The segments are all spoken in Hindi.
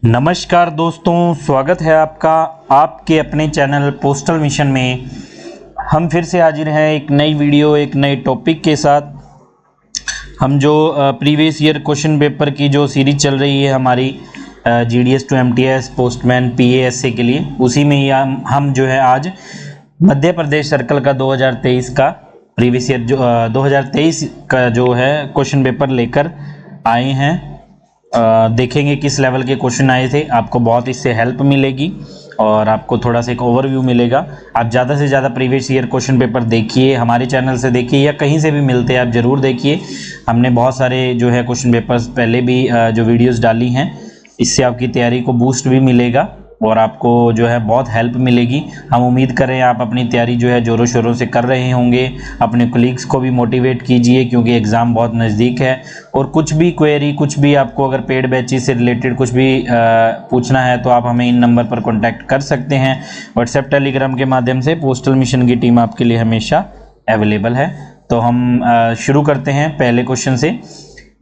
नमस्कार दोस्तों, स्वागत है आपका आपके अपने चैनल पोस्टल मिशन में। हम फिर से हाजिर हैं एक नई वीडियो एक नए टॉपिक के साथ। हम जो प्रीवियस ईयर क्वेश्चन पेपर की जो सीरीज चल रही है हमारी GDS to MTS postman PASA के लिए, उसी में ही हम जो है आज मध्य प्रदेश सर्कल का 2023 का प्रीवियस ईयर जो 2023 का जो है क्वेश्चन पेपर लेकर आए हैं। देखेंगे किस लेवल के क्वेश्चन आए थे, आपको बहुत इससे हेल्प मिलेगी और आपको थोड़ा सा एक ओवरव्यू मिलेगा। आप ज़्यादा से ज़्यादा प्रीवियस ईयर क्वेश्चन पेपर देखिए, हमारे चैनल से देखिए या कहीं से भी मिलते हैं आप ज़रूर देखिए। हमने बहुत सारे जो है क्वेश्चन पेपर्स पहले भी जो वीडियोस डाली हैं, इससे आपकी तैयारी को बूस्ट भी मिलेगा और आपको जो है बहुत हेल्प मिलेगी। हम उम्मीद कर रहे हैं आप अपनी तैयारी जो है ज़ोरों शोरों से कर रहे होंगे। अपने कोलीग्स को भी मोटिवेट कीजिए क्योंकि एग्ज़ाम बहुत नज़दीक है। और कुछ भी क्वेरी, कुछ भी आपको अगर पेड बैचेस से रिलेटेड कुछ भी पूछना है तो आप हमें इन नंबर पर कॉन्टैक्ट कर सकते हैं। व्हाट्सएप टेलीग्राम के माध्यम से पोस्टल मिशन की टीम आपके लिए हमेशा अवेलेबल है। तो हम शुरू करते हैं पहले क्वेश्चन से।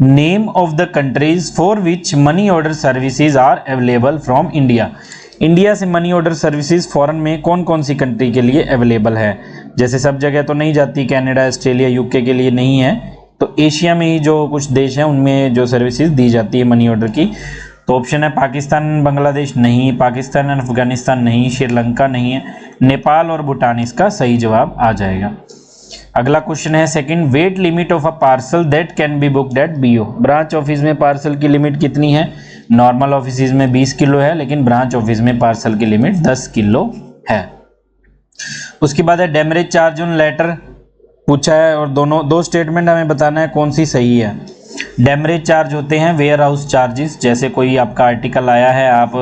Name of the countries for which money order services are available from India. India से मनी ऑर्डर सर्विसेज फॉरेन में कौन कौन सी कंट्री के लिए अवेलेबल है। जैसे सब जगह तो नहीं जाती, कनाडा, ऑस्ट्रेलिया, UK के लिए नहीं है, तो एशिया में ही जो कुछ देश हैं उनमें जो सर्विसेज दी जाती है मनी ऑर्डर की। तो ऑप्शन है पाकिस्तान, बांग्लादेश नहीं, पाकिस्तान एंड अफगानिस्तान नहीं, श्रीलंका नहीं है, नेपाल और भूटान इसका सही जवाब आ जाएगा। अगला क्वेश्चन है second, weight limit of a parcel that can be booked at BO। Branch office में पार्सल की लिमिट कितनी है। नॉर्मल ऑफिस में 20 किलो है, लेकिन ब्रांच ऑफिस में पार्सल की लिमिट 10 किलो है। उसके बाद है डेमरेज चार्ज ऑन लेटर पूछा है और दो स्टेटमेंट हमें बताना है कौन सी सही है। डेमरेज चार्ज होते हैं वेयर हाउस चार्जेस। जैसे कोई आपका आर्टिकल आया है, आप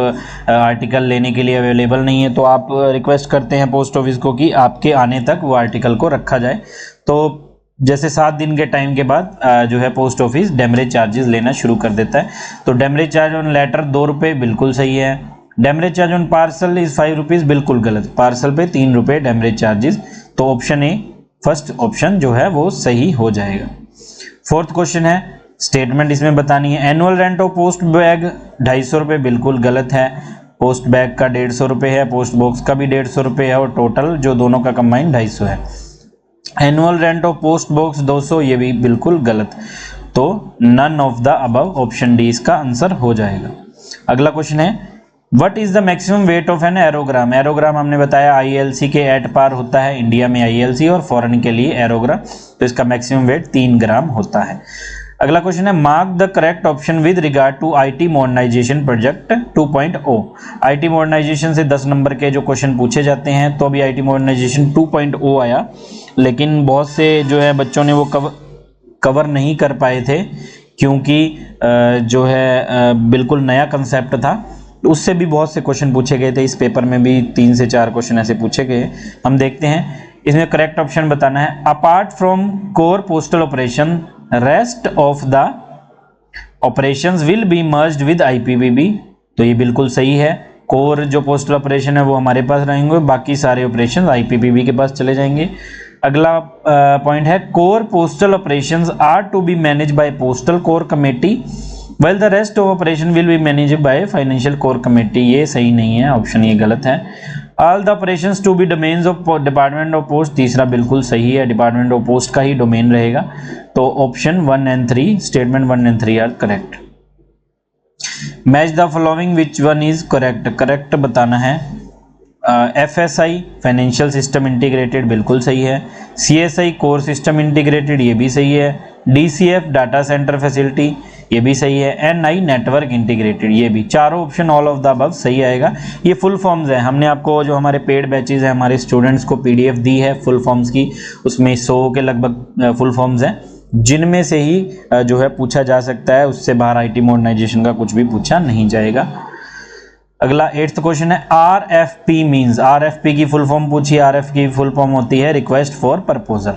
आर्टिकल लेने के लिए अवेलेबल नहीं है, तो आप रिक्वेस्ट करते हैं पोस्ट ऑफिस को कि आपके आने तक वो आर्टिकल को रखा जाए। तो जैसे 7 दिन के टाइम के बाद जो है पोस्ट ऑफिस डेमरेज चार्जेस लेना शुरू कर देता है। तो डेमरेज चार्ज ऑन लेटर 2 रुपये बिल्कुल सही है। Demurrage charge on parcel is 5 rupees बिल्कुल गलत। पार्सल पे 3 रुपये डेमरेज चार्जेस। तो ऑप्शन ए, फर्स्ट ऑप्शन जो है वो सही हो जाएगा। फोर्थ क्वेश्चन है, स्टेटमेंट इसमें बतानी है। Annual rent of post bag 250 रुपये बिल्कुल गलत है। पोस्ट बैग का 150 रुपये है, पोस्ट बॉक्स का भी 150 रुपये है और टोटल जो दोनों का कंबाइन 250 है। Annual rent of post box 200, ये भी बिल्कुल गलत। तो none of the above, option D इसका आंसर हो जाएगा। अगला क्वेश्चन है, what is the maximum weight of an aerogram. Aerogram हमने बताया ILC के एट पार होता है, इंडिया में ILC और फॉरेन के लिए एरोग्राम। तो इसका मैक्सिमम वेट 3 ग्राम होता है। अगला क्वेश्चन है, mark the correct option with regard to IT modernisation project 2.0। IT modernisation से 10 नंबर के जो क्वेश्चन पूछे जाते हैं, तो अभी IT मॉडर्नाइजेशन 2.0 आया, लेकिन बहुत से जो है बच्चों ने वो कवर नहीं कर पाए थे क्योंकि जो है बिल्कुल नया कंसेप्ट था। उससे भी बहुत से क्वेश्चन पूछे गए थे। इस पेपर में भी 3 से 4 क्वेश्चन ऐसे पूछे गए। हम देखते हैं, इसमें करेक्ट ऑप्शन बताना है। Apart from core postal operation rest of the operations will be merged with IPPB। तो ये बिल्कुल सही है। कोर जो पोस्टल ऑपरेशन है वो हमारे पास रहेंगे, बाकी सारे ऑपरेशन IPPB के पास चले जाएंगे। अगला पॉइंट है, core postal operations are to be manage by postal core committee well the rest of operation will be manage by financial core committee. ये सही नहीं है, ऑप्शन ये गलत है। All the operations to be domains of department of post, तीसरा बिल्कुल सही है, डिपार्टमेंट ऑफ पोस्ट का ही डोमेन रहेगा। तो option 1 and 3, statement 1 and 3 are correct. Match the following which one is correct. Correct बताना है। FSI फाइनेंशियल सिस्टम इंटीग्रेटेड बिल्कुल सही है। CSI कोर सिस्टम इंटीग्रेटेड, ये भी सही है। DCF डाटा सेंटर फैसिलिटी, ये भी सही है। NI नेटवर्क इंटीग्रेटेड, ये भी। चारों option all of the above सही आएगा। ये फुल फॉर्म्स है। हमने आपको जो हमारे पेड बैचेज है, हमारे स्टूडेंट्स को PDF दी है फुल फॉर्म्स की, उसमें 100 के लगभग फुल फॉर्म्स हैं, जिनमें से ही जो है पूछा जा सकता है। उससे बाहर IT मॉडर्नाइजेशन का कुछ भी पूछा नहीं जाएगा। अगला 8th क्वेश्चन है, RFP मींस। RFP की फुल फॉर्म पूछी। RFP की फुल फॉर्म होती है रिक्वेस्ट फॉर प्रपोजल,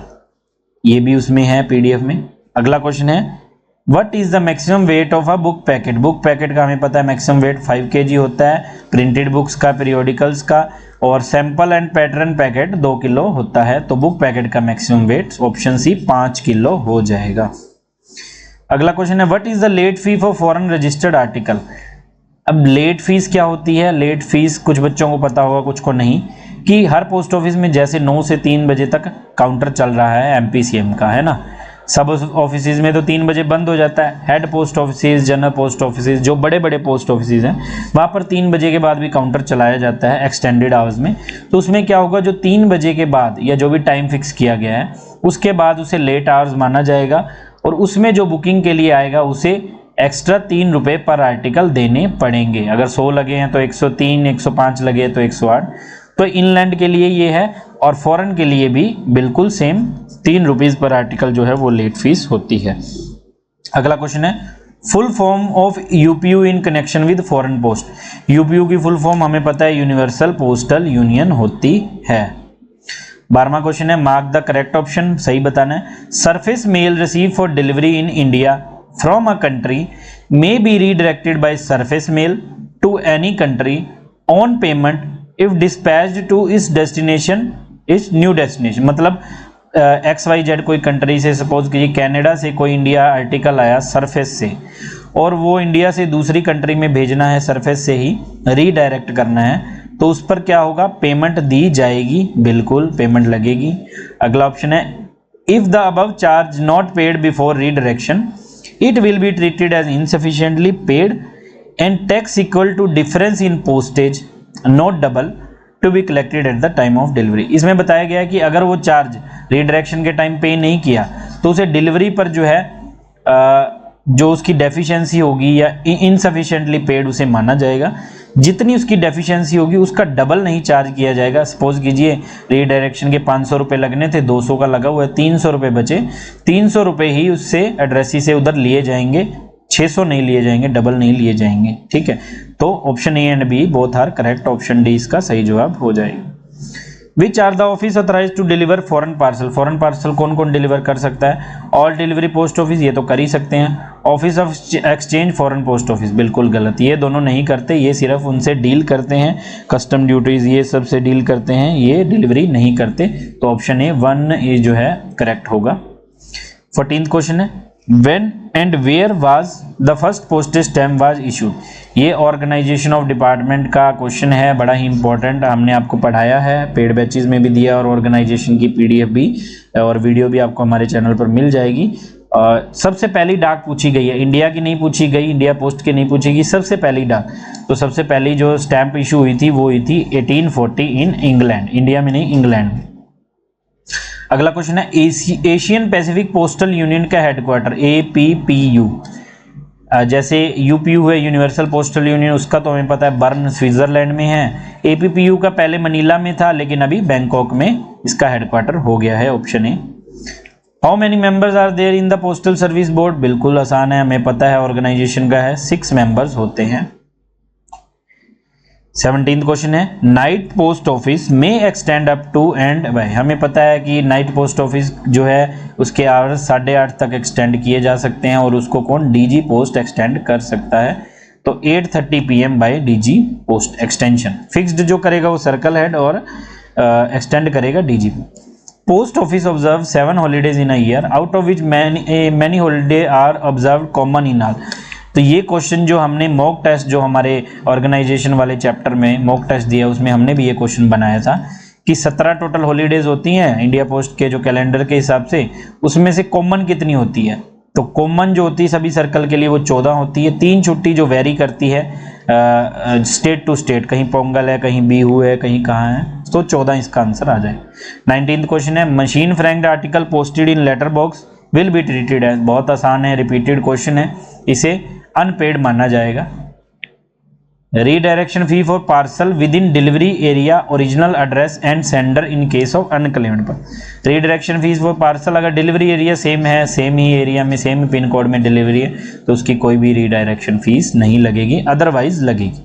ये भी उसमें है PDF में। अगला क्वेश्चन है, what is the maximum weight of a book packet. Book packet का हमें पता है मैक्सिमम वेट 5 kg होता है, प्रिंटेड बुक्स का, पीरियोडिकल्स का, और sample and pattern packet 2 kilo होता है। तो बुक पैकेट का maximum weight option C 5 kilo हो जाएगा। अगला क्वेश्चन है, what is the late fee for foreign registered article. अब लेट फीस क्या होती है? लेट फीस कुछ बच्चों को पता होगा, कुछ को नहीं, कि हर पोस्ट ऑफिस में जैसे 9 से 3 बजे तक काउंटर चल रहा है एमपीसीएम का, है ना। सब ऑफिस में तो 3 बजे बंद हो जाता है। Head post office, general post office, जो बड़े बड़े पोस्ट ऑफिस हैं वहाँ पर 3 बजे के बाद भी काउंटर चलाया जाता है एक्सटेंडेड आवर्स में। तो उसमें क्या होगा, जो 3 बजे के बाद या जो भी टाइम फिक्स किया गया है उसके बाद उसे लेट आवर्स माना जाएगा, और उसमें जो बुकिंग के लिए आएगा उसे एक्स्ट्रा 3 रुपये पर आर्टिकल देने पड़ेंगे। अगर 100 लगे हैं तो 103, 105 लगे तो 108। तो इनलैंड के लिए ये है, और फॉरेन के लिए भी बिल्कुल सेम 3 रुपीज़ पर आर्टिकल जो है वो लेट फीस होती है। अगला क्वेश्चन है, full form of UPU in connection with foreign post. UPU की फुल फॉर्म हमें पता है यूनिवर्सल पोस्टल यूनियन होती है। 12वां क्वेश्चन है, मार्क द करेक्ट ऑप्शन, सही बताना है। Surface mail receive for delivery in India from a country may be redirected by surface mail to any country on payment if dispatched to is destination, is new destination. मतलब XYZ कोई कंट्री से, सपोज कीजिए कनाडा से कोई इंडिया आर्टिकल आया सरफेस से, और वो इंडिया से दूसरी कंट्री में भेजना है, सरफेस से ही रीडायरेक्ट करना है, तो उस पर क्या होगा, पेमेंट दी जाएगी, बिल्कुल पेमेंट लगेगी। अगला ऑप्शन है, if the above charge not paid before redirection it will be treated as insufficiently paid and tax equal to difference in postage not double to be collected at the time of delivery. इसमें बताया गया है कि अगर वो चार्ज रीडायरेक्शन के टाइम पे नहीं किया तो उसे डिलीवरी पर जो है जो उसकी डेफिशिएंसी होगी या इनसफिशिएंटली पेड उसे माना जाएगा। जितनी उसकी डेफिशिएंसी होगी उसका डबल नहीं चार्ज किया जाएगा। सपोज कीजिए रीडायरेक्शन के 500 रुपये लगने थे, 200 का लगा हुआ है, 300 रुपये बचे, 300 रुपये ही उससे एड्रेसी से उधर लिए जाएंगे, 600 नहीं लिए जाएंगे, डबल नहीं लिए जाएंगे। ठीक है, तो option A and B both are correct, option D इसका सही जवाब हो जाएगा। Which are the office authorised to deliver foreign parcel. Foreign parcel कौन कौन डिलीवर कर सकता है? ऑल डिलीवरी पोस्ट ऑफिस, ये तो कर ही सकते हैं। Office of exchange foreign post office, बिल्कुल गलत, ये दोनों नहीं करते, ये सिर्फ उनसे डील करते हैं, कस्टम ड्यूटीज ये सब से डील करते हैं, ये डिलीवरी नहीं करते। तो ऑप्शन ए 1 ये जो है करेक्ट होगा। 14th क्वेश्चन है, When and where was the first postage stamp was issued? ये ऑर्गेनाइजेशन ऑफ डिपार्टमेंट का क्वेश्चन है, बड़ा ही इंपॉर्टेंट, हमने आपको पढ़ाया है, पेड बैचेज में भी दिया, और ऑर्गेनाइजेशन की PDF भी और वीडियो भी आपको हमारे चैनल पर मिल जाएगी। सबसे पहली डाक पूछी गई है, इंडिया की नहीं पूछी गई, इंडिया पोस्ट की नहीं पूछेगी, सबसे पहली डाक। तो सबसे पहली जो स्टैंप इशू हुई थी वो हुई थी 1840 इन इंग्लैंड, इंडिया में नहीं, इंग्लैंड में। अगला क्वेश्चन है, एशियन पैसिफिक पोस्टल यूनियन का हेडक्वार्टर APPU, जैसे UPU है यूनिवर्सल पोस्टल यूनियन, उसका तो हमें पता है बर्न स्विट्जरलैंड में है। APPU का पहले मनीला में था लेकिन अभी बैंकॉक में इसका हेडक्वार्टर हो गया है, option A. How many members are there in the postal service board, बिल्कुल आसान है, हमें पता है ऑर्गेनाइजेशन का है, 6 मेंबर्स होते हैं। 17th क्वेश्चन है, नाइट पोस्ट ऑफिस में extend up to and by. हमें पता है कि नाइट पोस्ट ऑफिस जो है उसके आवर्स 8:30 तक एक्सटेंड किए जा सकते हैं, और उसको कौन, DG पोस्ट एक्सटेंड कर सकता है। तो 8:30 PM by DG post extension. Fixed जो करेगा वो सर्कल हेड, और एक्सटेंड करेगा DG। Post office observe 7 holidays in a year, out of which many holiday are observe common in all. तो ये क्वेश्चन जो हमने मॉक टेस्ट, जो हमारे ऑर्गेनाइजेशन वाले चैप्टर में मॉक टेस्ट दिया, उसमें हमने भी ये क्वेश्चन बनाया था कि 17 टोटल हॉलीडेज होती हैं इंडिया पोस्ट के जो कैलेंडर के हिसाब से, उसमें से कॉमन कितनी होती है? तो कॉमन जो होती है सभी सर्कल के लिए वो 14 होती है। 3 छुट्टी जो वेरी करती है स्टेट टू स्टेट, कहीं पोंगल है, कहीं बिहू है, कहीं कहाँ है, तो 14 इसका आंसर आ जाए। 19th क्वेश्चन है, machine franked article posted in letter box will be treated as. बहुत आसान है, रिपीटेड क्वेश्चन है, इसे अनपेड माना जाएगा। Redirection fee for parcel with in delivery area original address and sender in case of unclaimed पर। रीडायरेक्शन फीस फॉर पार्सल अगर डिलीवरी एरिया सेम है, सेम ही एरिया में, सेम पिन कोड में डिलीवरी है, तो उसकी कोई भी रीडायरेक्शन फीस नहीं लगेगी, अदरवाइज लगेगी।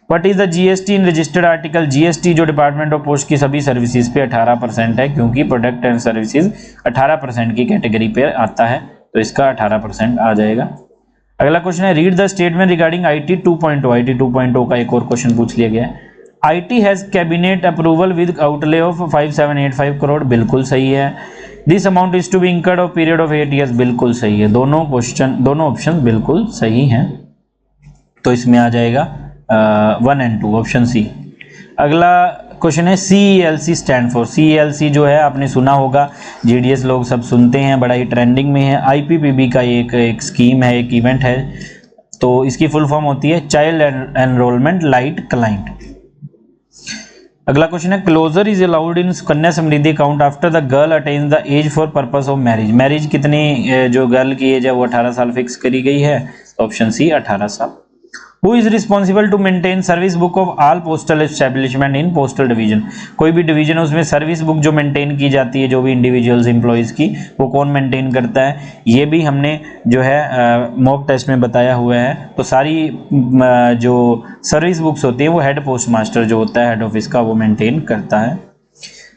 What is the GST in registered article. GST जो डिपार्टमेंट ऑफ पोस्ट की सभी सर्विसेज पे 18% है, क्योंकि प्रोडक्ट एंड सर्विसेज 18% की कैटेगरी पे आता है, तो इसका 18% आ जाएगा। अगला क्वेश्चन है, read the statement regarding IT 2.0। IT 2.0 का एक और क्वेश्चन पूछ लिया गया है। IT has cabinet approval with outlay of 5785 crore, बिल्कुल सही है। This amount is to be incurred of period of 8 years, बिल्कुल सही है। दोनों ऑप्शन बिल्कुल सही हैं। तो इसमें आ जाएगा 1 and 2 ऑप्शन सी। अगला क्वेश्चन है CELC स्टैंड फॉर। CELC जो है आपने सुना होगा, GDS लोग सब सुनते हैं, बड़ा ही ट्रेंडिंग में है। IPPB का एक स्कीम है, एक इवेंट है, तो इसकी फुल फॉर्म होती है चाइल्ड एनरोलमेंट लाइट क्लाइंट। अगला क्वेश्चन है closure is allowed in Kanya Samriddhi account after the girl attains the age for purpose of marriage. Marriage कितनी जो गर्ल की एज है वो 18 साल फिक्स करी गई है, ऑप्शन सी 18 साल। Who is responsible to maintain service book of all postal establishment in postal division. कोई भी डिवीजन है उसमें सर्विस बुक जो मेंटेन की जाती है, जो भी इंडिविजुअल्स एम्प्लॉयज़ की, वो कौन मेंटेन करता है, ये भी हमने जो है मॉक टेस्ट में बताया हुआ है। तो सारी जो सर्विस बुक्स होती हैं वो हेड पोस्ट मास्टर जो होता है हेड ऑफिस का, वो मेंटेन करता है।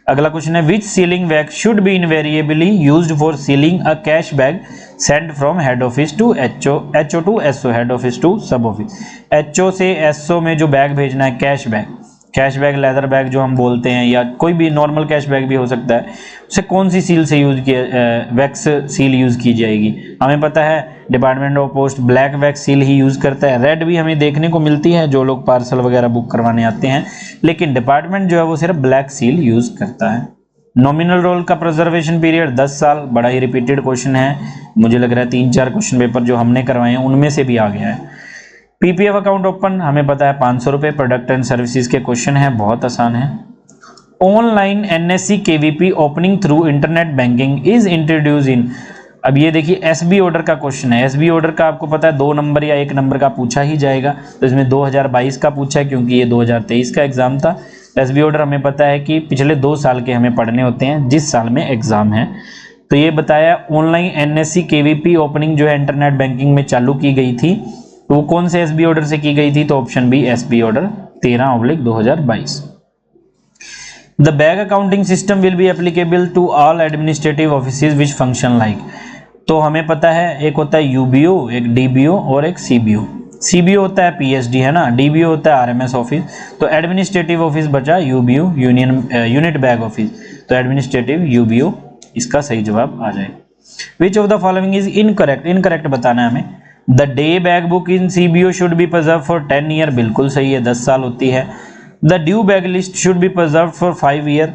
अगला क्वेश्चन है which sealing wax should be invariably used for sealing a cash bag send from head office to HO to SO, head office to sub office. HO से SO में जो बैग भेजना है कैश बैग लेदर बैग जो हम बोलते हैं, या कोई भी नॉर्मल कैश बैग भी हो सकता है, उसे कौन सी सील से यूज किया, वैक्स सील यूज की जाएगी। हमें पता है department of post black wax seal he use करता है। रेड भी हमें देखने को मिलती है जो लोग पार्सल वगैरह बुक करवाने आते हैं, लेकिन डिपार्टमेंट जो है वो सिर्फ ब्लैक सील यूज करता है। नॉमिनल रोल का प्रिजर्वेशन पीरियड 10 साल, बड़ा ही रिपीटेड क्वेश्चन है, मुझे लग रहा है 3-4 क्वेश्चन पेपर जो हमने करवाए हैं उनमें से भी आ गया है। PPF अकाउंट ओपन हमें पता है 500 रुपये। प्रोडक्ट एंड सर्विसेज के क्वेश्चन है, बहुत आसान है। Online NSE KVP opening through internet banking is introduce इन। अब ये देखिए SB ऑर्डर का क्वेश्चन है। SB ऑर्डर का आपको पता है 2 नंबर या 1 नंबर का पूछा ही जाएगा, तो इसमें 2022 का पूछा है क्योंकि ये 2023 का एग्जाम था। SB ऑर्डर हमें पता है कि पिछले 2 साल के हमें पढ़ने होते हैं जिस साल में एग्जाम है। तो ये बताया ऑनलाइन NSE KVP ओपनिंग जो है इंटरनेट बैंकिंग में चालू की गई थी, तो वो कौन से SB ऑर्डर से की गई थी, तो option B SB order 13/2022। The bag accounting system will be applicable to all administrative offices which function like. तो हमें पता है एक होता है UBO, एक DBO और एक CBO। CBO होता है PSD है ना, DBO होता है RMS ऑफिस, तो एडमिनिस्ट्रेटिव ऑफिस बचा UBO यूनिट बैग ऑफिस, तो एडमिनिस्ट्रेटिव UBO इसका सही जवाब आ जाए। Which of the following is incorrect, incorrect बताना है हमें। The day bag book in CBO should be preserve for 10 year, बिल्कुल सही है, 10 साल होती है। The due bag list should be preserve for 5 year.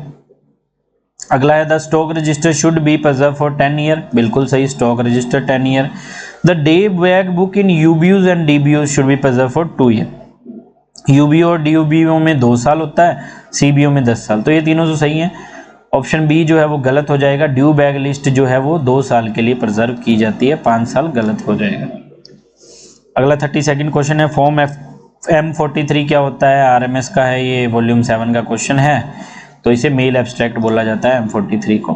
अगला है the stock register should be preserve for 10 year, बिल्कुल सही, stock register 10 year. The day bag book in UBOs and DBOs should be preserve for 2 year. UBO और DBO में 2 साल होता है, CBO में 10 साल, तो ये तीनों तो सही है। ऑप्शन बी जो है वो गलत हो जाएगा। ड्यू बैग लिस्ट जो है वो 2 साल के लिए प्रिजर्व की जाती है, 5 साल गलत हो जाएगा। अगला 32nd क्वेश्चन है फॉर्म M43 क्या होता है, RMS का है, ये वॉल्यूम 7 का क्वेश्चन है, तो इसे मेल एब्स्ट्रैक्ट बोला जाता है M43 को।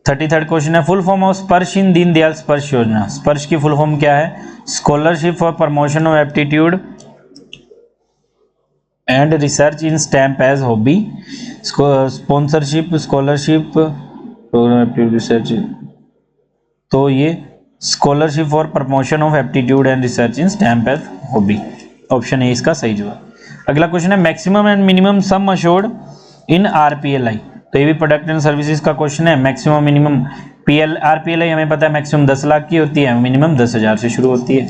33rd क्वेश्चन है फुल फॉर्म ऑफ स्पर्श इन दीनदयाल स्पर्श योजना। स्पर्श की फुल फॉर्म क्या है, scholarship for promotion of aptitude and research in stamp as hobby, sponsorship, scholarship, programme aptitude research, तो ये scholarship for promotion of aptitude and research in stamp as hobby, option A इसका सही जवाब। अगला क्वेश्चन है maximum and minimum sum assured in RPLI, तो ये भी प्रोडक्ट एंड सर्विसेज का क्वेश्चन है। मैक्सिमम मिनिमम RPLI हमें पता है मैक्सिमम 10 लाख की होती है, मिनिमम 10,000 से शुरू होती है,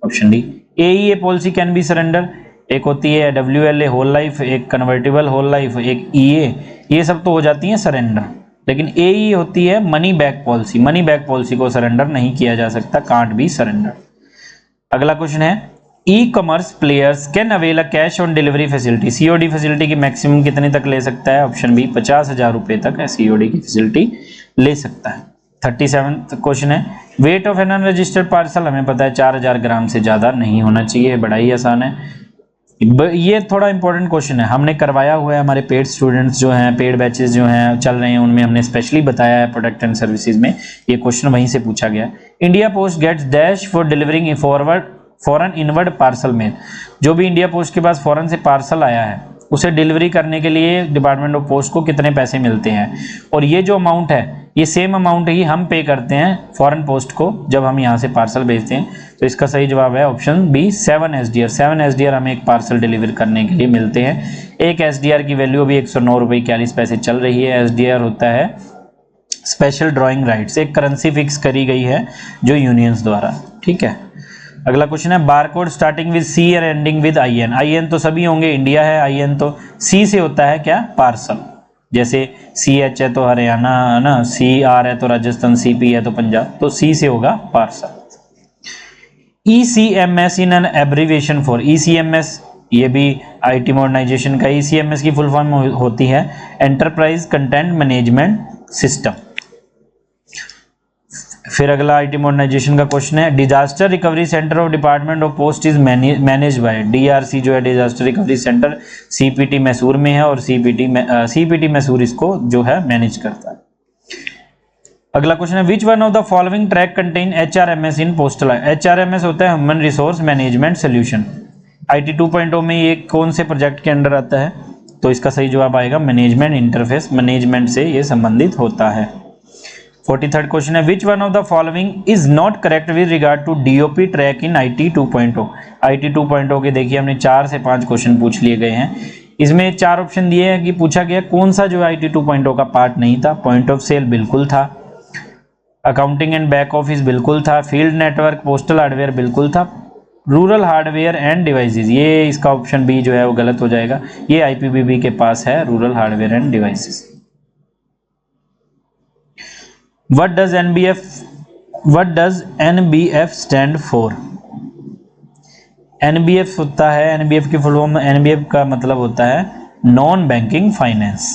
option D. AEA policy can be surrender, एक होती है WLA होल लाइफ, एक कन्वर्टेबल होल लाइफ, एक EA, ये सब तो हो जाती हैं सरेंडर, लेकिन AE होती है money back policy. Money back policy को सरेंडर नहीं किया जा सकता, कांट बी सरेंडर। अगला क्वेश्चन है e-commerce players can avail a cash on delivery facility. COD facility की मैक्सिमम कितने तक ले सकता है, ऑप्शन बी 50,000 रुपये तक COD की फैसिलिटी ले सकता है। 37th क्वेश्चन है wait of N unregistered parcel, हमें पता है 4000 ग्राम से ज़्यादा नहीं होना चाहिए, बड़ा ही आसान है। ये थोड़ा इंपॉर्टेंट क्वेश्चन है, हमने करवाया हुआ है, हमारे पेड स्टूडेंट्स जो हैं, पेड बैचेस जो हैं चल रहे हैं, उनमें हमने स्पेशली बताया है प्रोडक्ट एंड सर्विसेज में, ये क्वेश्चन वहीं से पूछा गया। India post gets dash for delivering foreign inward parcel mail. जो भी इंडिया पोस्ट के पास फॉरन से पार्सल आया है उसे डिलीवरी करने के लिए डिपार्टमेंट ऑफ पोस्ट को कितने पैसे मिलते हैं, और ये जो अमाउंट है ये सेम अमाउंट ही हम पे करते हैं फॉरेन पोस्ट को जब हम यहाँ से पार्सल भेजते हैं, तो इसका सही जवाब है ऑप्शन बी 7 SDR। 7 SDR हमें एक पार्सल डिलीवर करने के लिए मिलते हैं। एक SDR की वैल्यू अभी 109 रुपये 41 पैसे चल रही है। SDR होता है स्पेशल ड्राइंग राइट्स, एक करेंसी फिक्स करी गई है जो यूनियंस द्वारा, ठीक है। अगला क्वेश्चन है बारकोड स्टार्टिंग विद सी और ending with I N. I N तो सभी होंगे, इंडिया है, आई एन तो सी से होता है क्या, पार्सल। जैसे सी एच है तो हरियाणा है ना, सी आर है तो राजस्थान, सी पी है तो पंजाब, तो सी से होगा parcel. ECMS in an abbreviation for, ECMS ये भी IT मॉडर्नाइजेशन का, ECMS की फुल फॉर्म होती है एंटरप्राइज कंटेंट मैनेजमेंट सिस्टम। फिर अगला IT मॉडर्नाइजेशन का क्वेश्चन है disaster recovery centre of department of post is manage by, DRC जो है disaster recovery centre CPT Mysore में है और CPT मैसूर इसको जो है मैनेज करता है। अगला क्वेश्चन है which one of the following track contain HRMS in postal. HRMS होता है human resource management solution. IT 2.0 में ये कौन से प्रोजेक्ट के अंडर आता है, तो इसका सही जवाब आएगा मैनेजमेंट इंटरफेस, मैनेजमेंट से ये संबंधित होता है। 43rd क्वेश्चन है which one of the following is not correct with regard to DOP track in IT 2.0। IT 2.0 के देखिए हमने 4 से 5 क्वेश्चन पूछ लिए गए हैं, इसमें 4 ऑप्शन दिए हैं कि पूछा गया कौन सा जो IT 2.0 का पार्ट नहीं था। पॉइंट ऑफ सेल बिल्कुल था, अकाउंटिंग एंड बैक ऑफिस बिल्कुल था, फील्ड नेटवर्क पोस्टल हार्डवेयर बिल्कुल था, रूरल हार्डवेयर एंड डिवाइसेस, ये इसका ऑप्शन बी जो है वो गलत हो जाएगा, ये IPPB के पास है rural hardware end devices. What does NBF stand for? NBF होता है, NBF की फुल फॉर्म, NBF का मतलब होता है नॉन बैंकिंग फाइनेंस।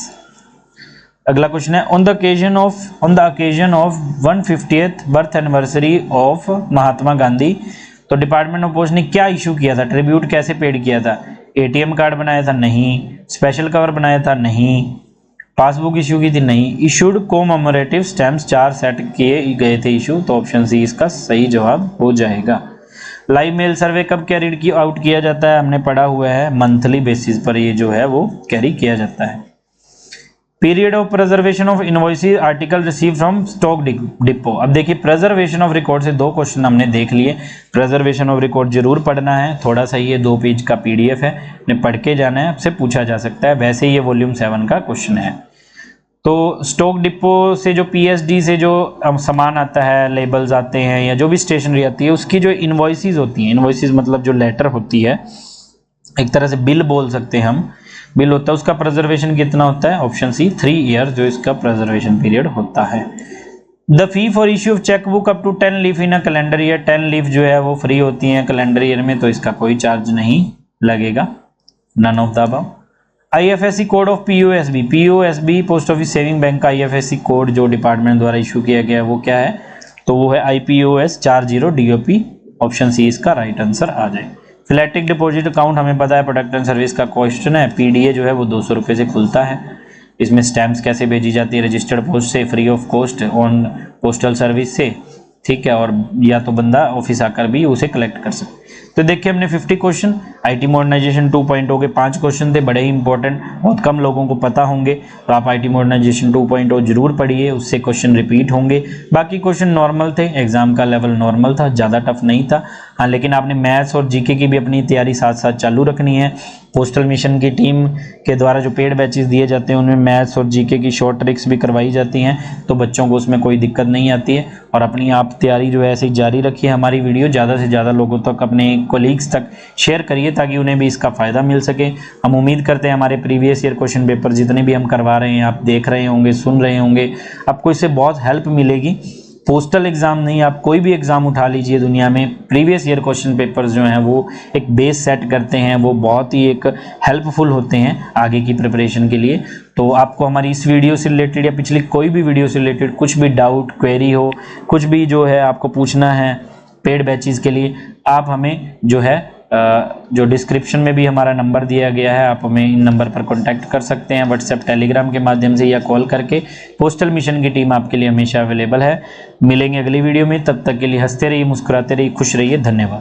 अगला क्वेश्चन है on the occasion of 150th birth anniversary of Mahatma Gandhi, तो डिपार्टमेंट ऑफ पोस्ट ने क्या इशू किया था, ट्रिब्यूट कैसे पेड किया था, ATM कार्ड बनाया था नहीं, स्पेशल कवर बनाया था नहीं, पासबुक इशू की थी नहीं, इशूड कोममेमोरेटिव स्टैम्प्स 4 सेट किए गए थे इशू, तो ऑप्शन सी इसका सही जवाब हो जाएगा। लाइव मेल सर्वे कब कैरिड आउट किया जाता है, हमने पढ़ा हुआ है मंथली बेसिस पर ये जो है वो कैरी किया जाता है। Period of preservation of invoices article receive from stock depot. अब देखिए प्रिजर्वेशन ऑफ रिकॉर्ड से 2 क्वेश्चन हमने देख लिए, प्रिजर्वेशन ऑफ रिकॉर्ड जरूर पढ़ना है, थोड़ा सा ये 2 पेज का PDF है, ने पढ़ के जाना है, आपसे पूछा जा सकता है, वैसे ये वॉल्यूम 7 का क्वेश्चन है। तो स्टॉक डिपो से जो PSD से जो सामान आता है, लेबल्स आते हैं या जो भी स्टेशनरी आती है, उसकी जो इनवॉइसेस होती हैं, इनवॉइसेस मतलब जो लेटर होती है, एक तरह से बिल बोल सकते हैं हम, बिल होता है, उसका प्रिजर्वेशन कितना होता है, ऑप्शन सी 3 ईयर जो इसका प्रिजर्वेशन पीरियड होता है। The fee for issue of cheque book up to 10 leaf in a calendar year, 10 leaf जो है वो फ्री होती हैं कैलेंडर ईयर में, तो इसका कोई चार्ज नहीं लगेगा, none of the above. IFSC code of POSB post office saving bank का IFSC कोड जो डिपार्टमेंट द्वारा इशू किया गया है वो क्या है, तो वो है IPOS 40 DOP, ऑप्शन सी इसका राइट आंसर आ जाए। फिलेटिक डिपॉजिट अकाउंट हमें पता है प्रोडक्ट एंड सर्विस का क्वेश्चन है, PDA जो है वो 200 रुपये से खुलता है। इसमें स्टैम्प्स कैसे भेजी जाती है, रजिस्टर्ड पोस्ट से, free of cost on postal service से, ठीक है, और या तो बंदा ऑफिस आकर भी उसे कलेक्ट कर सकते। तो देखिए हमने 50 क्वेश्चन, IT मॉडर्नाइजेशन 2.0 के 5 क्वेश्चन थे, बड़े ही इंपॉर्टेंट, बहुत कम लोगों को पता होंगे, तो आप IT मॉडर्नाइजेशन 2.0 जरूर पढ़िए, उससे क्वेश्चन रिपीट होंगे। बाकी क्वेश्चन नॉर्मल थे, एग्जाम का लेवल नॉर्मल था, ज़्यादा टफ नहीं था। हाँ, लेकिन आपने मैथ्स और GK की भी अपनी तैयारी साथ साथ चालू रखनी है। पोस्टल मिशन की टीम के द्वारा जो पेड बैचेस दिए जाते हैं उनमें मैथ्स और GK की शॉर्ट ट्रिक्स भी करवाई जाती हैं, तो बच्चों को उसमें कोई दिक्कत नहीं आती है। और अपनी आप तैयारी जो है ऐसे ही जारी रखिए। हमारी वीडियो ज़्यादा से ज़्यादा लोगों तक, अपने कोलीग्स तक शेयर करिए ताकि उन्हें भी इसका फ़ायदा मिल सके। हम उम्मीद करते हैं हमारे प्रीवियस ईयर क्वेश्चन पेपर जितने भी हम करवा रहे हैं, आप देख रहे होंगे, सुन रहे होंगे, आपको इससे बहुत हेल्प मिलेगी। पोस्टल एग्जाम नहीं, आप कोई भी एग्जाम उठा लीजिए दुनिया में, प्रीवियस ईयर क्वेश्चन पेपर्स जो हैं वो एक बेस सेट करते हैं, वो बहुत ही एक हेल्पफुल होते हैं आगे की प्रिपरेशन के लिए। तो आपको हमारी इस वीडियो से रिलेटेड या पिछली कोई भी वीडियो से रिलेटेड कुछ भी डाउट, क्वेरी हो, कुछ भी जो है आपको पूछना है पेड बैचेस के लिए, आप हमें जो है जो डिस्क्रिप्शन में भी हमारा नंबर दिया गया है, आप हमें इन नंबर पर कांटेक्ट कर सकते हैं, व्हाट्सएप, टेलीग्राम के माध्यम से या कॉल करके। पोस्टल मिशन की टीम आपके लिए हमेशा अवेलेबल है। मिलेंगे अगली वीडियो में, तब तक के लिए हंसते रहिए, मुस्कुराते रहिए, खुश रहिए। धन्यवाद।